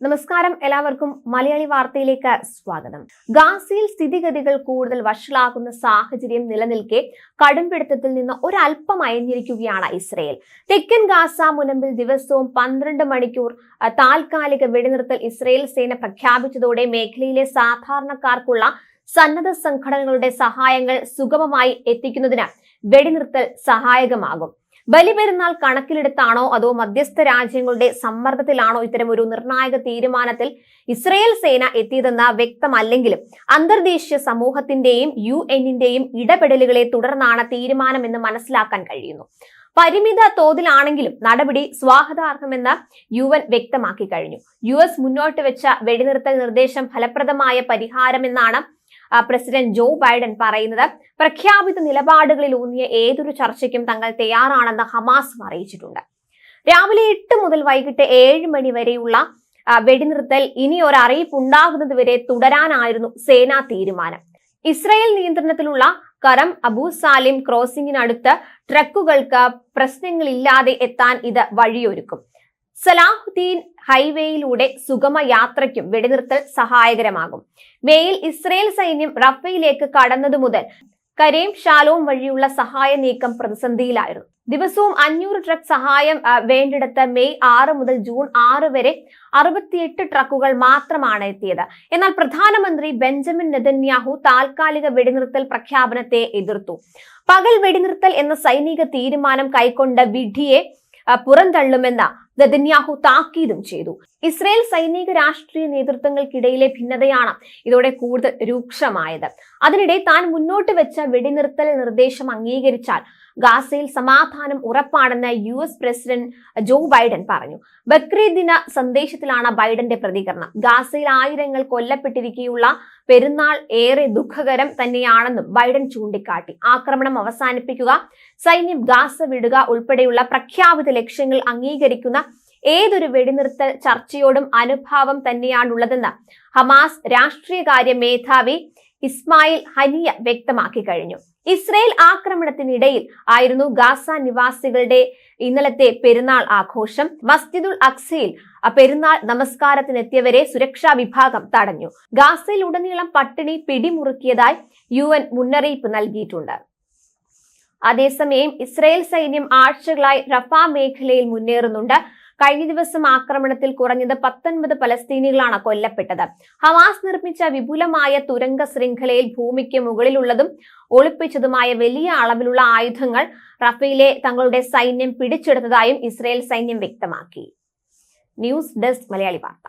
നമസ്കാരം, എല്ലാവർക്കും മലയാളി വാർത്തയിലേക്ക് സ്വാഗതം. ഗാസയിൽ സ്ഥിതിഗതികൾ കൂടുതൽ വഷളാകുന്ന സാഹചര്യം നിലനിൽക്കെ കടുംപിടുത്തത്തിൽ നിന്ന് ഒരൽപ്പം അയഞ്ഞിരിക്കുകയാണ് ഇസ്രയേൽ. തെക്കൻ ഗാസ മുനമ്പിൽ ദിവസവും 12 മണിക്കൂർ താൽക്കാലിക വെടിനിർത്തൽ ഇസ്രയേൽ സേന പ്രഖ്യാപിച്ചതോടെ മേഖലയിലെ സാധാരണക്കാർക്കുള്ള സന്നദ്ധ സംഘടനകളുടെ സഹായങ്ങൾ സുഗമമായി എത്തിക്കുന്നതിന് വെടിനിർത്തൽ സഹായകമാകും. ബലിപെരുന്നാൾ കണക്കിലെടുത്താണോ അതോ മധ്യസ്ഥ രാജ്യങ്ങളുടെ സമ്മർദ്ദത്തിലാണോ ഇത്തരം ഒരു നിർണായക തീരുമാനത്തിൽ ഇസ്രയേൽ സേന എത്തിയതെന്ന് വ്യക്തമല്ലെങ്കിലും അന്തർദേശീയ സമൂഹത്തിന്റെയും UN-ന്റെയും ഇടപെടലുകളെ തുടർന്നാണ് തീരുമാനമെന്ന് മനസ്സിലാക്കാൻ കഴിയുന്നു. പരിമിത തോതിലാണെങ്കിലും നടപടി സ്വാഗതാർഹമെന്ന് UN വ്യക്തമാക്കി കഴിഞ്ഞു. US മുന്നോട്ട് വെച്ച വെടിനിർത്തൽ നിർദ്ദേശം ഫലപ്രദമായ പരിഹാരമെന്നാണ് പ്രസിഡന്റ് ജോ ബൈഡൻ പറയുന്നത്. പ്രഖ്യാപിത നിലപാടുകളിൽ ഊന്നിയ ഏതൊരു ചർച്ചയ്ക്കും തങ്ങൾ തയ്യാറാണെന്ന് ഹമാസ് അറിയിച്ചിട്ടുണ്ട്. രാവിലെ 8 മുതൽ വൈകിട്ട് 7 മണി വരെയുള്ള വെടിനിർത്തൽ ഇനി ഒരു അറിയിപ്പ് ഉണ്ടാകുന്നത് വരെ തുടരാനായിരുന്നു സേനാ തീരുമാനം. ഇസ്രായേൽ നിയന്ത്രണത്തിലുള്ള കറം അബു സാലിം ക്രോസിംഗിനടുത്ത് ട്രക്കുകൾക്ക് പ്രശ്നങ്ങളില്ലാതെ എത്താൻ ഇത് വഴിയൊരുക്കും. സലാഹുദ്ദീൻ ഹൈവേയിലൂടെ സുഗമ യാത്രയ്ക്കും വെടിനിർത്തൽ സഹായകരമാകും. മേയിൽ ഇസ്രയേൽ സൈന്യം റഫയിലേക്ക് കടന്നതു മുതൽ കരേം ഷാലോം വഴിയുള്ള സഹായ നീക്കം പ്രതിസന്ധിയിലായിരുന്നു. ദിവസവും 500 ട്രക്ക് സഹായം വേണ്ടിടത്ത് മെയ് 6 മുതൽ ജൂൺ 6 വരെ 68 ട്രക്കുകൾ മാത്രമാണ് എത്തിയത്. എന്നാൽ പ്രധാനമന്ത്രി ബെഞ്ചമിൻ നെതന്യാഹു താൽക്കാലിക വെടിനിർത്തൽ പ്രഖ്യാപനത്തെ എതിർത്തു. പകൽ വെടിനിർത്തൽ എന്ന സൈനിക തീരുമാനം കൈക്കൊണ്ട വിധിയെ പുറന്തള്ളുമെന്ന് നെതന്യാഹു താക്കീതും ചെയ്തു. ഇസ്രയേൽ സൈനിക രാഷ്ട്രീയ നേതൃത്വങ്ങൾക്കിടയിലെ ഭിന്നതയാണ് ഇതോടെ കൂടുതൽ രൂക്ഷമായത്. അതിനിടെ താൻ മുന്നോട്ട് വെച്ച വെടിനിർത്തൽ നിർദ്ദേശം അംഗീകരിച്ചാൽ ഗാസയിൽ സമാധാനം ഉറപ്പാണെന്ന് US പ്രസിഡന്റ് ജോ ബൈഡൻ പറഞ്ഞു. ബക്രീദ് ദിന സന്ദേശത്തിലാണ് ബൈഡന്റെ പ്രതികരണം. ഗാസയിൽ ആയിരങ്ങൾ കൊല്ലപ്പെട്ടിരിക്കെയുള്ള പെരുന്നാൾ ഏറെ ദുഃഖകരം തന്നെയാണെന്നും ബൈഡൻ ചൂണ്ടിക്കാട്ടി. ആക്രമണം അവസാനിപ്പിക്കുക, സൈന്യം ഗാസ വിടുക ഉൾപ്പെടെയുള്ള പ്രഖ്യാപിത ലക്ഷ്യങ്ങൾ അംഗീകരിക്കുന്ന ഏതൊരു വെടിനിർത്തൽ ചർച്ചയോടും അനുഭാവം തന്നെയാണുള്ളതെന്ന് ഹമാസ് രാഷ്ട്രീയകാര്യ മേധാവി ഇസ്മായിൽ ഹനിയ വ്യക്തമാക്കി കഴിഞ്ഞു. ഇസ്രയേൽ ആക്രമണത്തിനിടയിൽ ആയിരുന്നു ഗാസ നിവാസികളുടെ ഇന്നലത്തെ പെരുന്നാൾ ആഘോഷം. മസ്ജിദുൽ അക്സയിൽ പെരുന്നാൾ നമസ്കാരത്തിനെത്തിയവരെ സുരക്ഷാ വിഭാഗം തടഞ്ഞു. ഗാസയിൽ ഉടനീളം പട്ടിണി പിടിമുറുക്കിയതായി UN മുന്നറിയിപ്പ് നൽകിയിട്ടുണ്ട്. അതേസമയം ഇസ്രയേൽ സൈന്യം ആഴ്ചകളായി റഫ മേഖലയിൽ മുന്നേറുന്നുണ്ട്. കഴിഞ്ഞ ദിവസം ആക്രമണത്തിൽ കുറഞ്ഞത് 19 പലസ്തീനികളാണ് കൊല്ലപ്പെട്ടത്. ഹമാസ് നിർമ്മിച്ച വിപുലമായ തുരങ്ക ശൃംഖലയിൽ ഭൂമിക്ക് മുകളിലുള്ളതും ഒളിപ്പിച്ചതുമായ വലിയ അളവിലുള്ള ആയുധങ്ങൾ റഫയിലെ തങ്ങളുടെ സൈന്യം പിടിച്ചെടുത്തതായും ഇസ്രയേൽ സൈന്യം വ്യക്തമാക്കി. ന്യൂസ് ഡെസ്ക് മലയാളി വാർത്ത.